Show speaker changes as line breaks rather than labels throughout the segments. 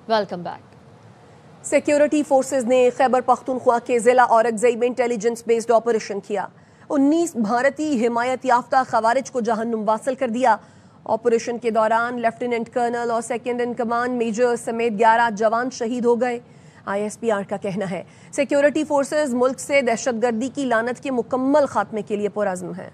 Welcome back.
Security forces ने खैबर पख्तूनख्वा के ज़िला औरंगज़ई में इंटेलिजेंस बेस्ड ऑपरेशन किया। 19 भारतीय हिमायत याफ्ता खवारिज को जहन्नुम वासिल कर दिया। ऑपरेशन के दौरान लेफ्टिनेंट कर्नल और सेकंड इन कमांड मेजर समेत 11 जवान शहीद हो गए। ISPR का कहना है सिक्योरिटी फोर्सेज मुल्क से दहशतगर्दी की लानत के मुकम्मल खात्मे के लिए पुरअज़्म है।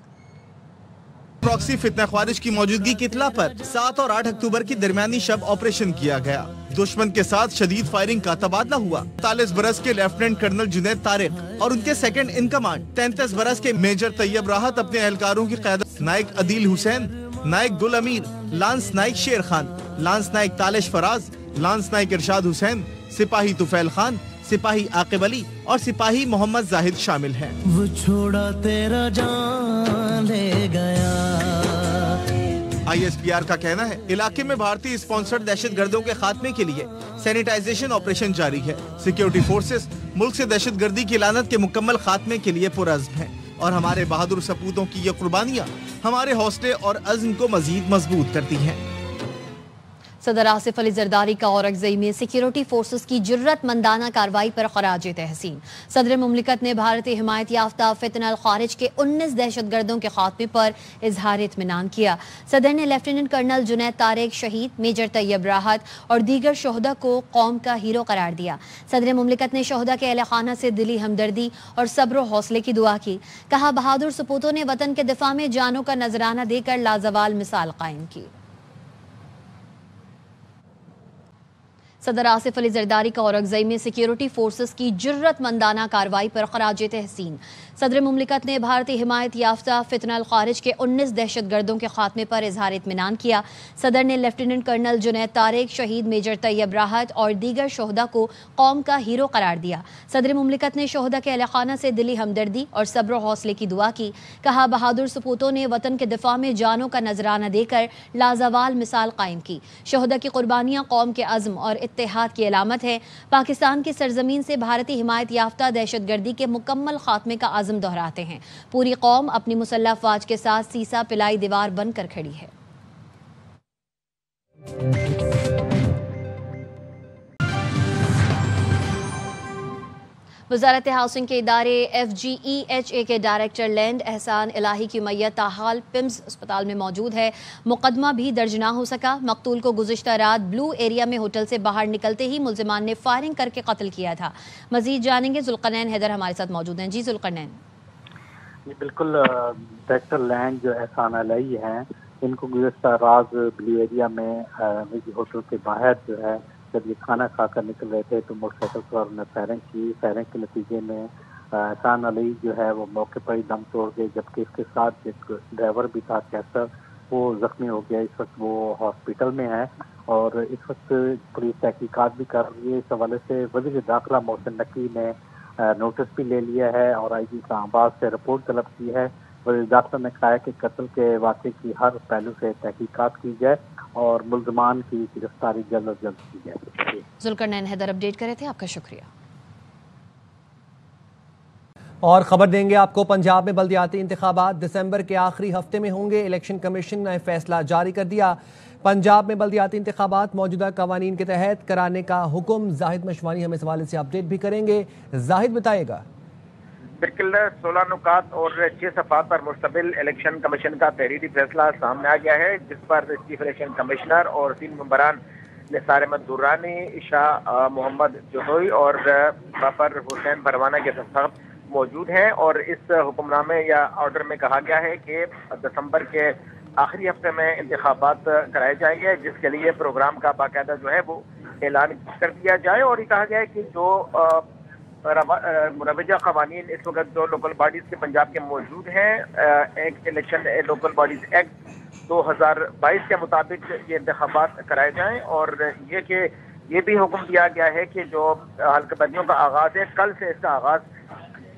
प्रॉक्सी फितना ख्वारिज की मौजूदगी की इत्तला पर 7 और 8 अक्टूबर की दरमियानी शब ऑपरेशन किया गया। दुश्मन के साथ शदीद फायरिंग का तबादला हुआ। 43 बरस के लेफ्टिनेंट कर्नल जुनैद तारिक और उनके सेकंड इन कमांड 33 बरस के मेजर तैयब राहत अपने एहलकारों की क़यादत नायक अदील हुसैन, नायक गुल अमीर, लांस नायक शेर खान, लांस नायक तालिश फराज, लांस नायक इरशाद हुसैन, सिपाही तुफैल खान, सिपाही आकिब अली और सिपाही मोहम्मद जाहिद शामिल हैं।
वो छोड़ा तेरा जान ले गया।
ISPR का कहना है इलाके में भारतीय स्पॉन्सर्ड दहशतगर्दों के खात्मे के लिए सैनिटाइजेशन ऑपरेशन जारी है। सिक्योरिटी फोर्सेस मुल्क से दहशतगर्दी की लानत के मुकम्मल खात्मे के लिए पुरअज़्म हैं और हमारे बहादुर सपूतों की ये कुर्बानियाँ हमारे हौसले और अज़्म को मजीद मजबूत करती हैं।
सदर आसिफ अली जरदारी का औरंगज़ई में सिक्योरिटी फोर्सेस की जुर्रतमंदाना कार्रवाई पर खराज तहसीन। सदर मुमलिकत ने भारतीय हिमायत याफ्ता फितना खारिज के 19 दहशतगर्दों के खात्मे पर इजहार इत्मीनान किया। सदर ने लेफ्टिनेंट कर्नल जुनैद तारिक शहीद, मेजर तैयब राहत और दीगर शोहदा को कौम का हीरो करार दिया। सदर मुमलिकत ने शोहदा के अहले खाना से दिली हमदर्दी और सब्र हौसले की दुआ की। कहा बहादुर सपूतों ने वतन के दिफा में जानों का नजराना देकर लाजवाल मिसाल कायम की। सदर आसिफ अली जरदारी का औरंगज़ई में सिक्योरिटी फोर्सेस की जुर्रतमंदाना कार्रवाई पर खराज तहसीन। सदर मुमलिकत ने भारतीय हिमायत याफ्ता फितना खारिज के 19 दहशतगर्दों के खात्मे पर इजहार इत्मीनान किया। सदर ने लेफ्टिनेंट कर्नल जुनैद तारिक शहीद, मेजर तैयब राहत और दीगर शोहदा को कौम का हीरो करार दिया। सदर मुमलिकत ने शोहदा के अहले खाना से दिली हमदर्दी और सब्र हौसले की दुआ की। कहा बहादुर सपूतों ने वतन के दिफा में जानों का नजराना देकर लाजवाल मिसाल कायम की। शोहदा की कुर्बानियाँ कौम के अज़्म और इत्तेहाद की अलामत है। पाकिस्तान की सरजमीन से भारतीय हिमायत याफ्ता दहशतगर्दी के मुकम्मल खात्मे का आज़म दोहराते हैं। पूरी कौम अपनी मुसल्लह अफवाज के साथ सीसा पिलाई दीवार बनकर खड़ी है। वज़ारत हाउसिंग के इदारे FGEHA के डायरेक्टर लैंड एहसान इलाही की मैयत ताहाल पिम्स अस्पताल में मौजूद है। मुकदमा भी दर्ज ना हो सका। मकतूल को गुज़िश्ता रात ब्लू एरिया में होटल से बाहर निकलते ही मुल्ज़िमान ने फायरिंग करके कत्ल किया था। मजीद जानेंगे, जुल्करनैन हैदर हमारे साथ मौजूद हैं। जी जुल्करनैन।
जी बिल्कुल, डायरेक्टर लैंड जो एहसान इलाही हैं, इनको गुज़िश्ता रात ब्लू एरिया में होटल के बाहर जो है जब ये खाना खाकर निकल रहे थे तो मोटरसाइकिल पर उन्होंने फायरिंग की। फायरिंग के नतीजे में एहसान अली जो है वो मौके पर ही दम तोड़ गए, जबकि इसके साथ एक ड्राइवर भी था कैसर, वो जख्मी हो गया। इस वक्त वो हॉस्पिटल में है और इस वक्त पुलिस तहकीकात भी कर रही है। इस हवाले से वज़ीर दाखिला मोहसिन नकवी ने नोटिस भी ले लिया है और IG इस्लामाबाद से रिपोर्ट तलब की है। वज़ीर दाखिला ने कहा है कि कत्ल के वाक़े की हर पहलू से तहकीकात की जाए और मुल्ज़मान की गिरफ्तारी जल्द अज जल्द की जाए।
जुल्करनैन हैदर अपडेट कर रहे थे, आपका शुक्रिया।
और खबर देंगे आपको, पंजाब में बल्दियाती इंतखाबात दिसंबर के आखिरी हफ्ते में होंगे। इलेक्शन कमीशन ने फैसला जारी कर दिया। पंजाब में बल्दियाती इंतखाबात मौजूदा कवानीन के तहत कराने का हुक्म। जाहिद मशवानी हम इस हवाले से अपडेट भी करेंगे। जाहिद बताएगा।
बिल्कुल 16 नुकात और 6 सफ़ात पर मुश्तमिल इलेक्शन कमीशन का तहरीरी फैसला सामने आ गया है, जिस पर चीफ इलेक्शन कमिश्नर और 3 मेंबरान निसार अहमद दुर्रानी, शाह मोहम्मद जोहरी और बाबर हुसैन परवाना के दस्तखत मौजूद हैं। और इस हुक्मनामे या ऑर्डर में कहा गया है कि दिसंबर के आखिरी हफ्ते में इंतखाबात कराए जाएंगे, जिसके लिए प्रोग्राम का बाकायदा जो है वो ऐलान कर दिया जाए। और ये कहा गया है कि जो मुरवजा कवानीन इस वक्त जो लोकल बॉडीज के पंजाब के मौजूद हैं, एक इलेक्शन लोकल बॉडीज एक्ट 2022 के मुताबिक ये इंतखाबात कराए जाएं। और ये भी हुक्म दिया गया है कि जो हल्काबंदियों का आगाज है, कल से इसका आगाज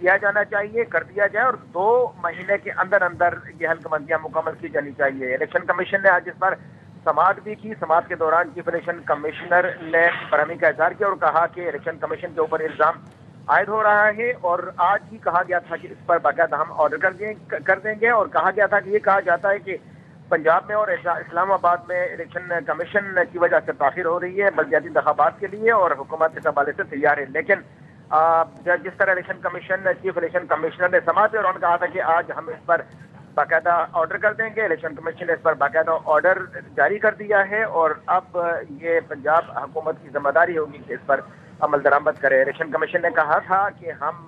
किया जाना चाहिए, कर दिया जाए और 2 महीने के अंदर अंदर ये हल्काबंदियां मुकम्मल की जानी चाहिए। इलेक्शन कमीशन ने आज इस पर समाअत भी की। समाअत के दौरान चीफ इलेक्शन कमिश्नर ने बरहमी का इजहार किया और कहा कि इलेक्शन कमीशन के ऊपर इल्जाम आयद हो रहा है और आज ही कहा गया था कि इस पर बाकायदा हम ऑर्डर कर देंगे। और कहा गया था कि ये कहा जाता है कि पंजाब में और इस्लामाबाद में इलेक्शन कमीशन की वजह से ताखिर हो रही है बल्दियाती इंतखाबात के लिए, और हुकूमत इस हवाले से तैयार है। लेकिन जिस तरह election commission chief election commissioner ने समाते और उन्होंने कहा था कि आज हम इस पर बाकायदा ऑर्डर कर देंगे, इलेक्शन कमीशन ने इस पर बाकायदा ऑर्डर जारी कर दिया है, और अब ये पंजाब हुकूमत की जिम्मेदारी होगी कि इस पर अमल दरामद करे। इलेक्शन कमीशन ने कहा था कि हम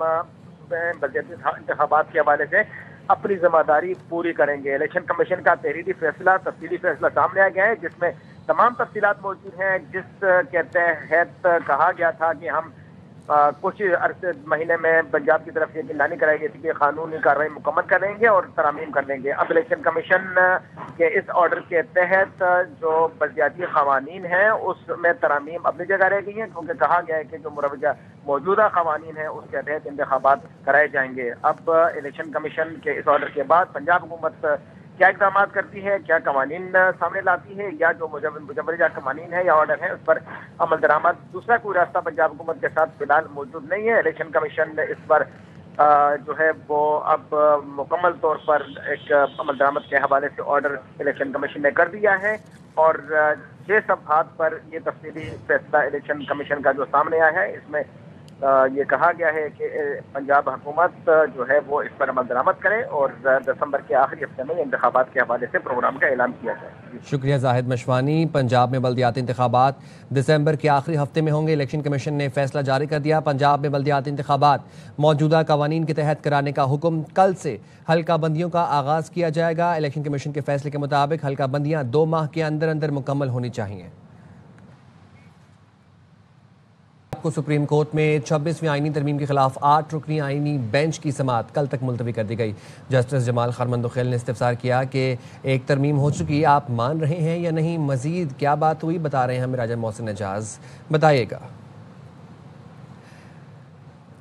बल्दियाती इंतखाबात के हवाले से अपनी जिम्मेदारी पूरी करेंगे। इलेक्शन कमीशन का तफसीली फैसला सामने आ गया है, जिसमें तमाम तफसीलात मौजूद हैं, जिसके तहत कहा गया था कि हम कुछ अरसे महीने में पंजाब की तरफ से गिलानी कराई गई थी कि कानूनी कार्रवाई मुकम्मल करेंगे और तरामीम कर लेंगे। अब इलेक्शन कमीशन के इस ऑर्डर के तहत जो बल्दियाती कवानीन हैं उसमें तरामीम अपनी जगह रह गई हैं, क्योंकि कहा गया है कि जो मुरवजा मौजूदा कवानीन है उसके तहत इंतखाबात कराए जाएंगे। अब इलेक्शन कमीशन के इस ऑर्डर के बाद पंजाब हुकूमत क्या इकदाम करती है, क्या कवानीन सामने लाती है, या जो मुजवजा कवानीन है या ऑर्डर है उस पर अमल दरामद, दूसरा कोई रास्ता पंजाब हुकूमत के साथ फिलहाल मौजूद नहीं है। इलेक्शन कमीशन ने इस पर जो है वो अब मुकम्मल तौर पर एक अमल दरामद के हवाले से ऑर्डर इलेक्शन कमीशन ने कर दिया है, और 6 सफ़हात पर ये तफसीली फैसला इलेक्शन कमीशन का जो सामने आया है, इसमें ये कहा गया है कि पंजाब हुकूमत जो है वो इस पर अमल दरामद करे और दिसंबर के आखिरी हफ्ते में इंतखाबात के हवाले से प्रोग्राम का ऐलान किया जाए।
शुक्रिया जाहिद मशवानी। पंजाब में बल्दियाती इंतखाबात दिसंबर के आखिरी हफ्ते में होंगे। इलेक्शन कमीशन ने फैसला जारी कर दिया। पंजाब में बल्दियाती इंतखाबात मौजूदा कवानीन के तहत कराने का हुक्म। कल से हल्का बंदियों का आगाज़ किया जाएगा। इलेक्शन कमीशन के फैसले के मुताबिक हल्का बंदियाँ 2 माह के अंदर अंदर मुकम्मल होनी चाहिए। को सुप्रीम कोर्ट में 26वीं आईनी तरमीम के खिलाफ 8 रुकनी आईनी बेंच की समाअत कल तक मुलतवी कर दी गई। जस्टिस जमाल खान मंदोखेल ने इस्तिफसार किया कि एक तरमीम हो चुकी, आप मान रहे हैं या नहीं, मजीद क्या बात हुई, बता रहे हैं हमें राजा मोहसिन एजाज, बताइएगा।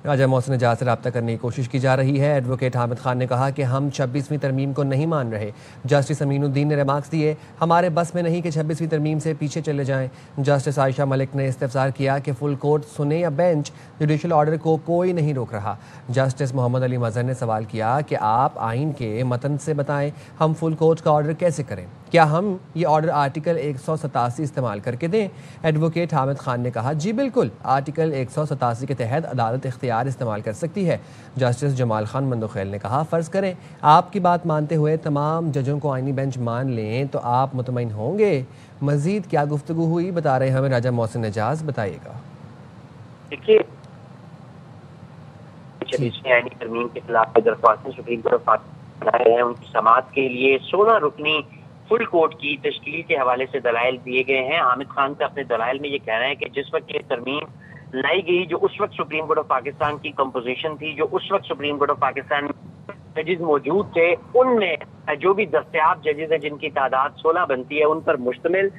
राजा मोहसिन एजाज से रब्ता करने की कोशिश की जा रही है। एडवोकेट हामिद खान ने कहा कि हम 26वीं तरमीम को नहीं मान रहे। जस्टिस अमीनुद्दीन ने रिमार्क्स दिए, हमारे बस में नहीं कि 26वीं तरमीम से पीछे चले जाएं। जस्टिस आयशा मलिक ने इस्तिफसार किया कि फुल कोर्ट सुने या बेंच, जुडिशल ऑर्डर को कोई नहीं रोक रहा। जस्टिस मोहम्मद अली मजहर ने सवाल किया कि आप आइन के मतन से बताएं, हम फुल कोर्ट का ऑर्डर कैसे करें, क्या हम ये ऑर्डर आर्टिकल 187 इस्तेमाल करके दें? एडवोकेट हामिद खान ने कहा, जी बिल्कुल, आर्टिकल 187 के तहत अदालत इख्तियार इस्तेमाल कर सकती है। जस्टिस जमाल खान मंदोखेल ने कहा, फ़र्ज़ करें आपकी बात मानते हुए तमाम जजों को आईनी बेंच मान लें तो आप मुतमईन होंगे? मज़ीद क्या गुफ्तगू हुई, बता रहे हमें राजा मोहसिन एजाज, बताइएगा।
देखिए, 26वीं आईनी तरमीम के खिलाफ दरख्वास्तें सुप्रीम कोर्ट बनाए हैं, उनकी समाअत के लिए 16 रुकनी फुल कोर्ट की तश्कील के हवाले से दलाइल दिए गए हैं। हामिद खान का अपने दलाइल में ये कहना है कि जिस वक्त ये तरमीम लाई गई, जो उस वक्त सुप्रीम कोर्ट ऑफ पाकिस्तान की कंपोजिशन थी, जो उस वक्त सुप्रीम कोर्ट ऑफ पाकिस्तान जजेस मौजूद थे, उनमें जो भी दस्तयाब जजेस हैं जिनकी तादाद 16 बनती है, उन पर मुश्तमिल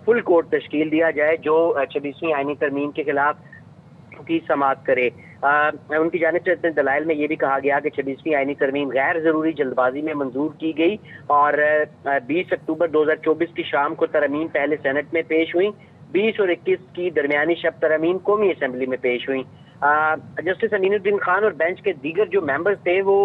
फुल कोर्ट तश्कील दिया जाए जो 26वीं आईनी तरमीम के खिलाफ की समाअत करे। उनकी जानिब से अपने दलाइल में ये भी कहा गया कि 26वीं आईनी तरमीम गैर ज़रूरी जल्दबाजी में मंजूर की गई और 20 अक्टूबर 2024 की शाम को तरमीम पहले सेनेट में पेश हुई। 20 और 21 की दरमियानी शब तरमीम कौमी असम्बली में पेश हुई। जस्टिस अमीनुद्दीन खान और बेंच के दीगर जो मेंबर्स थे वो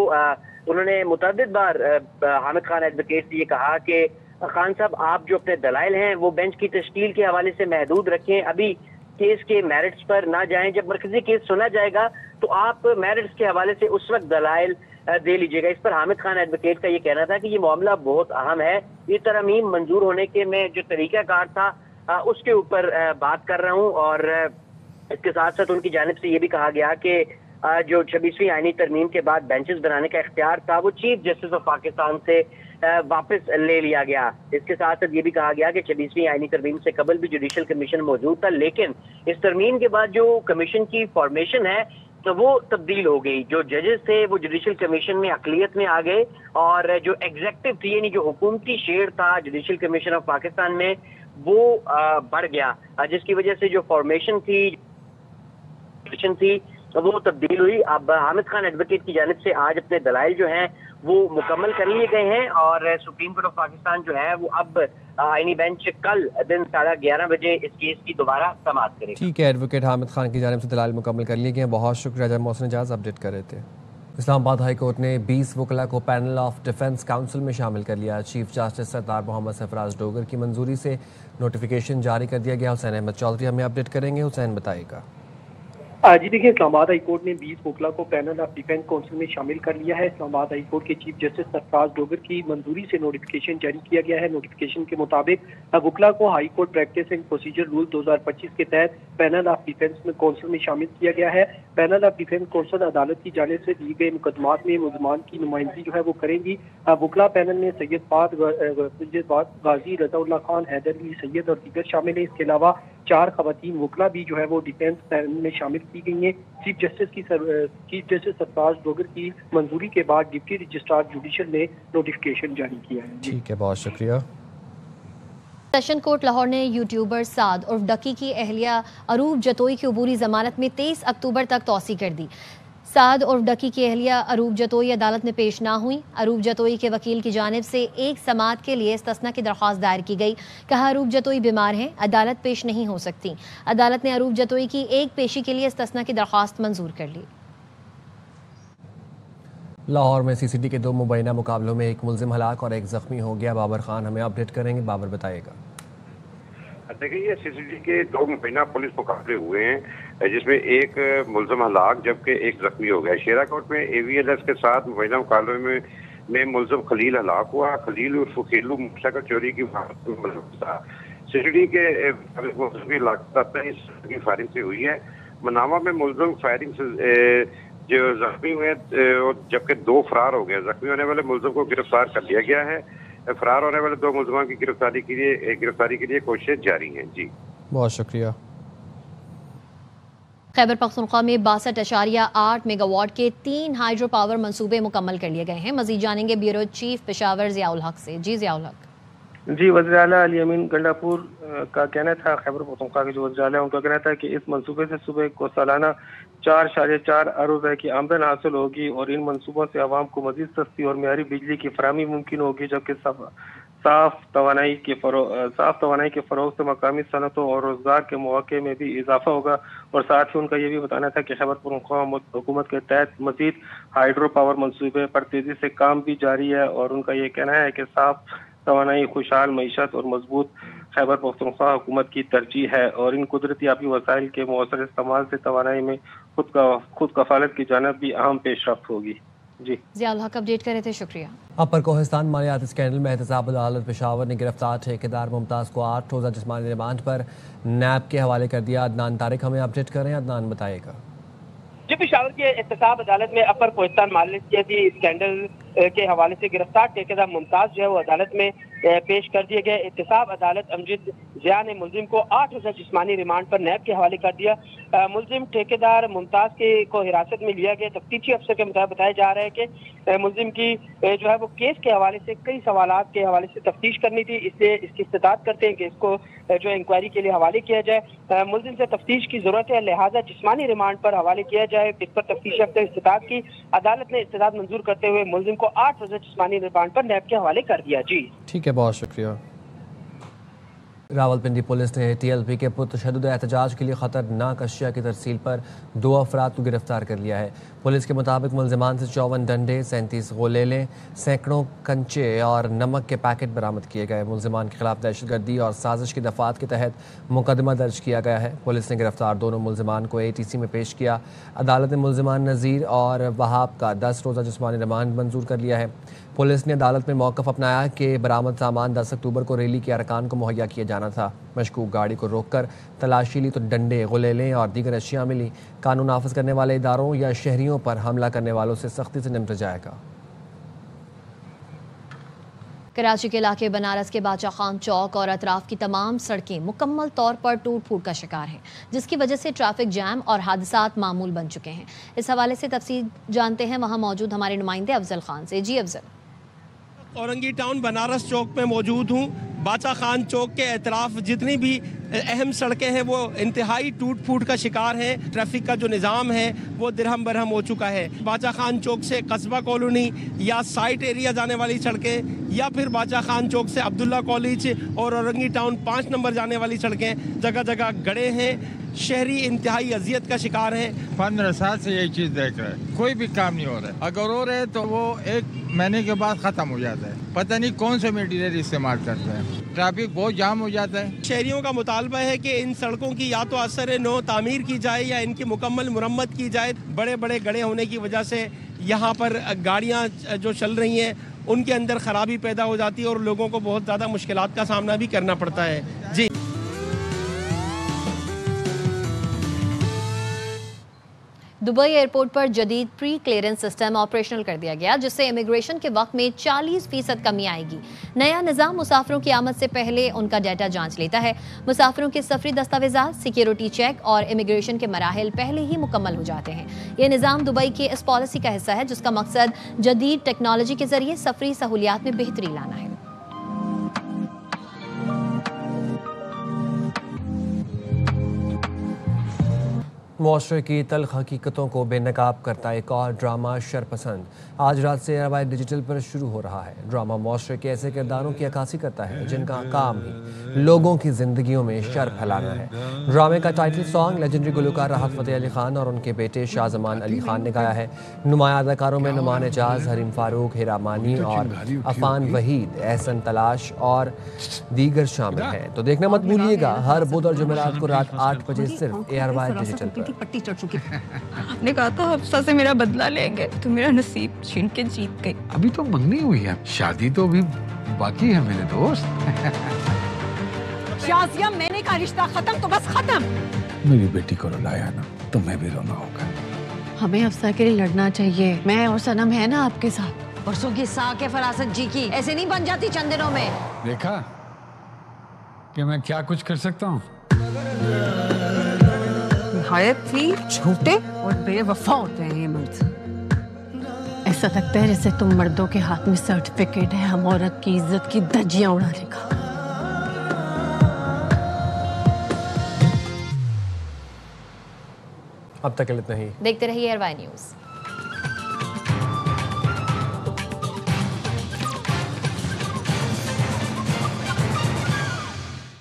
उन्होंने मुतअद्दिद बार हामिद खान एडवोकेट से ये कहा कि खान साहब, आप जो अपने दलाइल हैं वो बेंच की तश्कील के हवाले से महदूद रखें, अभी केस के मेरिट्स पर ना जाएं। जब मरकजी केस सुना जाएगा तो आप मेरिट्स के हवाले से उस वक्त दलाइल दे लीजिएगा। इस पर हामिद खान एडवोकेट का ये कहना था कि ये मामला बहुत अहम है, ये तरमीम मंजूर होने के में जो तरीकाकार था उसके ऊपर बात कर रहा हूँ। और इसके साथ साथ उनकी जानिब से ये भी कहा गया कि जो 26वीं आईनी तरमीम के बाद बेंचेस बनाने का इख्तियार था वो चीफ जस्टिस ऑफ पाकिस्तान से वापस ले लिया गया। इसके साथ साथ ये भी कहा गया कि 26वीं आईनी तरमीम से कबल भी जुडिशल कमीशन मौजूद था, लेकिन इस तरमीम के बाद जो कमीशन की फॉर्मेशन है तो वो तब्दील हो गई। जो जजेस थे वो जुडिशल कमीशन में अकलियत में आ गए और जो एग्जेक्टिव थी यानी जो हुकूमती शेयर था जुडिशल कमीशन ऑफ पाकिस्तान में वो बढ़ गया, जिसकी वजह से जो फॉर्मेशन थी वो तब्दील हुई। अब हामिद खान एडवोकेट की जानिब से आज अपने दलाइल जो हैं वो मुकम्मल कर लिए गए हैं और सुप्रीम कोर्ट ऑफ पाकिस्तान जो है वो अब आईनी बेंच कल दिन 11:30 बजे इस केस की दोबारा समाअत करेगी।
ठीक है, एडवोकेट हामिद खान की जानिब से दलाइल मुकम्मल कर लिए गए हैं। बहुत शुक्रिया, मोहसिन एजाज अपडेट कर रहे थे। اسلام آباد ہائی کورٹ نے 20 وکلاء کو پینل آف ڈیفنس کونسل میں شامل کر لیا. چیف جسٹس سردار محمد سرفراز ڈوگر کی منظوری سے نوٹیفیکیشن جاری کر دیا گیا. حسین احمد چودھری ہمیں اپڈیٹ کریں گے. حسین بتائے گا.
جی دیکھیں، اسلام آباد ہائی کورٹ نے 20 وکلاء کو پینل آف ڈیفنس کونسل میں شامل کر لیا ہے. اسلام آباد ہائی کورٹ کے چیف جسٹس سرفراز ڈوگر کی منظوری سے نوٹیفیکیشن جاری کیا گیا ہے. نوٹیفیکیشن کے مطابق وکلاء کو high court practice and procedure rule 2025 کے تحت پینل آف ڈیفنس میں کونسل میں شامل کیا گیا ہے. پینل آف ڈیفنس کونسل عدالت کی جانب سے دیے گئے مقدمات میں ملزمان کی نمائندگی جو ہے وہ کریں گی. وکلاء پینل میں سید فہد غازی، رضا اللہ خان، حیدر علی سید اور دیگر شامل ہیں. اس کے علاوہ 4 خواتین وکلاء بھی جو ہے وہ ڈیفنس پینل میں شامل کی گئی ہیں. چیف جسٹس سرفراز ڈوگر کی منظوری کے بعد ڈپٹی رجسٹرار جوڈیشل نے نوٹیفیکیشن جاری کیا ہے.
ٹھیک ہے، بہت شکریہ.
سیشن کورٹ لاہور نے یوٹیوبر سعد عرف ڈکی کی اہلیہ عروب جتوئی کی عبوری ضمانت میں 23 اکتوبر تک توسیع کر دی. سعد عرف ڈکی کی اہلیہ عروب جتوئی عدالت میں پیش نہ ہوئی. عروب جتوئی کے وکیل کی جانب سے ایک سماعت کے لیے استثناء کی درخواست دائر کی گئی. کہا عروب جتوئی بیمار ہیں، عدالت پیش نہیں ہو سکتی. عدالت نے عروب جتوئی کی ایک پیشی کے لیے استثناء کی درخواست منظور کر لی.
لاہور میں CCD کے 2 مبینہ مقابلوں میں ایک ملزم ہلاک اور ایک زخمی ہو گیا. بابر خان ہمیں اپڈیٹ کریں گے. بابر بتائے گا.
دیکھیں، یہ CCD کے 2 مبینہ پولیس مقابلے ہوئے ہیں جس میں ایک ملزم ہلاک جبکہ ایک زخمی ہو گیا. شیرا کوٹ میں AVLS کے ساتھ مبینہ مقابلے میں ملزم خلیل ہلاک ہوا. خلیل عرف خیلو موٹر سائیکل چوری کی ملزم تھا. CCD کے کی فائرنگ سے ہوئی ہے. مناوا میں ملزم فائرنگ سے جو زخمی ہوئے جبکہ 2 فرار ہو گئے. زخمی ہونے والے ملزم کو گرفتار کر لیا گیا ہے. فرار ہونے والے 2 ملزمان کی گرفتاری کے لیے کوششیں جاری ہیں. جی
بہت شکریہ.
خیبر پختونخوا میں 62.8 میگا واٹ کے 3 ہائیڈرو پاور منصوبے مکمل کر لیے گئے ہیں. مزید جانیں گے بیورو چیف پشاور ضیاء الحق سے. جی ضیاء الحق.
جی، وزیر اعلیٰ علی امین گنڈا پور کا کہنا تھا، خیبر پختونخوا کے جو وزیر اعلیٰ ان کا کہنا تھا کہ اس منصوبے سے صوبے کو سالانہ 4.4 ارب روپے کی آمدن حاصل ہوگی اور ان منصوبوں سے عوام کو مزید سستی اور معیاری بجلی کی فراہمی ممکن ہوگی، جبکہ صاف توانائی کے فروغ سے مقامی صنعتوں اور روزگار کے مواقع میں بھی اضافہ ہوگا. اور ساتھ ہی ان کا یہ بھی بتانا تھا کہ خیبر پختونخوا حکومت کے تحت مزید ہائیڈرو پاور منصوبے پر تیزی سے کام بھی جاری ہے. اور ان کا یہ کہنا ہے کہ صاف توانائی، خوشحال معیشت اور مضبوط خیبر پختونخوا حکومت کی ترجیح ہے اور ان قدرتی آبی وسائل کے مؤثر استعمال سے توانائی میں خود کفالت کی جانب بھی اہم پیش رفت ہوگی. جی
ضیاء الحق اپڈیٹ کر رہے تھے، شکریہ.
اپر کوہستان مالیات اسکینڈل میں احتساب عدالت پشاور نے گرفتار ٹھیکیدار ممتاز کو 8 روزہ جسمانی ریمانڈ پر نیب کے حوالے کر دیا. عدنان طارق ہمیں اپڈیٹ کریں. عدنان بتائے گا.
جی، پشاور کے احتساب عدالت میں اپر کوہستان مالیاتی اسکینڈل کے حوالے سے گرفتار ٹھیکیدار ممتاز جو ہے وہ عدالت میں پیش کر دیے گئے. احتساب عدالت امجد ضیاء نے ملزم کو 8 روزہ جسمانی ریمانڈ پر نیب کے حوالے کر دیا. ملزم ٹھیکیدار ممتاز کو حراست میں لیا گیا. تفتیشی افسر کے مطابق بتایا جا رہا ہے کہ ملزم کی جو ہے وہ کیس کے حوالے سے کئی سوالات کے حوالے سے تفتیش کرنی تھی، اس لیے اس کی استطاعت کرتے ہیں کہ اس کو جو انکوائری کے لیے حوالے کیا جائے. ملزم سے تفتیش کی ضرورت ہے، لہٰذا جسمانی ریمانڈ پر حوالے کیا جائے. اس پر تفتیشی افسر استطاعت کی. عدالت نے استطاعت منظور کرتے ہوئے ملزم کو 8 روزہ جسمانی ریمانڈ پر نیب کے حوالے کر دیا. جی
ٹھیک ہے، بہت شکریہ. راولپنڈی پولیس نے TLP کے پرتشدد احتجاج کے لیے خطرناک اشیاء کی ترسیل پر 2 افراد کو گرفتار کر لیا ہے. پولیس کے مطابق ملزمان سے 54 ڈنڈے، 37 گولیلیں، سینکڑوں کنچے اور نمک کے پیکٹ برآمد کیے گئے. ملزمان کے خلاف دہشت گردی اور سازش کی دفعات کے تحت مقدمہ درج کیا گیا ہے. پولیس نے گرفتار دونوں ملزمان کو ATC میں پیش کیا. عدالت نے ملزمان نذیر اور وہاب کا 10 روزہ جسمانی ریمانڈ منظور کر لیا ہے. پولیس نے عدالت میں موقف اپنایا کہ برآمد سامان 10 اکتوبر کو ریلی کے ارکان کو مہیا کیا جانا تھا. مشکوک گاڑی کو روک کر تلاشی لی تو ڈنڈے، غلیلیں اور دیگر اشیاء ملی. قانون نافذ کرنے والے اداروں یا شہریوں پر حملہ کرنے والوں سے سختی سے نمٹا جائے گا.
کراچی کے علاقے بنارس کے باچا خان چوک اور اطراف کی تمام سڑکیں مکمل طور پر ٹوٹ پھوٹ کا شکار ہیں، جس کی وجہ سے ٹریفک جام اور حادثات معمول بن چکے ہیں. اس حوالے سے تفصیل جانتے ہیں وہاں موجود ہمارے نمائندے افضل خان سے. جی افضل.
اورنگی ٹاؤن بنارس چوک میں موجود ہوں باچا خان چوک کے اطراف جتنی بھی اہم سڑکیں ہیں وہ انتہائی ٹوٹ پھوٹ کا شکار ہیں. ٹریفک کا جو نظام ہے وہ درہم برہم ہو چکا ہے. باچا خان چوک سے قصبہ کالونی یا سائٹ ایریا جانے والی سڑکیں یا پھر باچا خان چوک سے عبداللہ کالج اور اورنگی ٹاؤن 5 نمبر جانے والی سڑکیں جگہ جگہ گڑے ہیں. شہری انتہائی اذیت کا شکار ہیں.
15 سال سے یہی چیز دیکھ رہے ہیں, کوئی بھی کام نہیں ہو رہا ہے. اگر ہو رہے تو وہ 1 مہینے کے بعد ختم ہو جاتا ہے. پتہ نہیں کون سے میٹیریل استعمال کرتے ہیں. ٹریفک بہت جام ہو جاتا ہے.
شہریوں کا مطالبہ ہے کہ ان سڑکوں کی یا تو اثر نو تعمیر کی جائے یا ان کی مکمل مرمت کی جائے. بڑے بڑے گڑھے ہونے کی وجہ سے یہاں پر گاڑیاں جو چل رہی ہیں ان کے اندر خرابی پیدا ہو جاتی ہے اور لوگوں کو بہت زیادہ مشکلات کا سامنا بھی کرنا پڑتا ہے. جی
دبئی ایئرپورٹ پر جدید پری کلیئرنس سسٹم آپریشنل کر دیا گیا جس سے امیگریشن کے وقت میں 40% کمی آئے گی. نیا نظام مسافروں کی آمد سے پہلے ان کا ڈیٹا جانچ لیتا ہے. مسافروں کے سفری دستاویزات, سیکیورٹی چیک اور امیگریشن کے مراحل پہلے ہی مکمل ہو جاتے ہیں. یہ نظام دبئی کی اس پالیسی کا حصہ ہے جس کا مقصد جدید ٹیکنالوجی کے ذریعے سفری سہولیات میں بہتری لانا ہے.
معاشرے کی تلخ حقیقتوں کو بے نقاب کرتا ایک اور ڈرامہ شرپسند آج رات سے ایئر ڈیجیٹل پر شروع ہو رہا ہے. ڈرامہ معاشرے کے ایسے کرداروں کی عکاسی کرتا ہے جن کا کام ہی لوگوں کی زندگیوں میں شر پھیلانا ہے. ڈرامے کا ٹائٹل سانگ لیجنڈری گلوکار راحت فتح علی خان اور ان کے بیٹے شاہ زمان علی خان نے گایا ہے. نمایاں اداکاروں میں نعمان اعجاز, حریم فاروق, ہیرا مانی اور عفان وحید, احسن تلاش اور دیگر شامل ہیں. تو دیکھنا مت بھولیے گا ہر بدھ اور جمعرات کو رات 8 بجے صرف ARY ڈیجیٹل پر.
پٹی چڑھ چکی. آپ نے کہا تھا حفصہ سے میرا بدلہ لیں گے تو میرا نصیب چھین کے جیت گئی.
ابھی تو منگنی ہوئی ہے, شادی تو ابھی باقی ہے میرے دوست.
شازیہ میں نے کہا رشتہ ختم تو بس ختم.
میری بیٹی کو رلایا نا تو میں بھی رونا ہوگا.
ہمیں حفصہ کے لیے لڑنا چاہیے. میں اور سنم ہے نا آپ کے ساتھ.
پرسوں کی ساکھ فراست جی کی ایسے نہیں بن جاتی چند دنوں میں.
دیکھا کہ میں کیا کچھ کر سکتا ہوں.
نہایت جھوٹے اور بے وفا ہوتے ہیں یہ مرد.
ایسا لگتا ہے جیسے تم مردوں کے ہاتھ میں سرٹیفکیٹ ہے ہم عورت کی عزت کی دھجیاں اڑانے کا.
اب تک اتنا ہی.
دیکھتے رہیے ARY نیوز.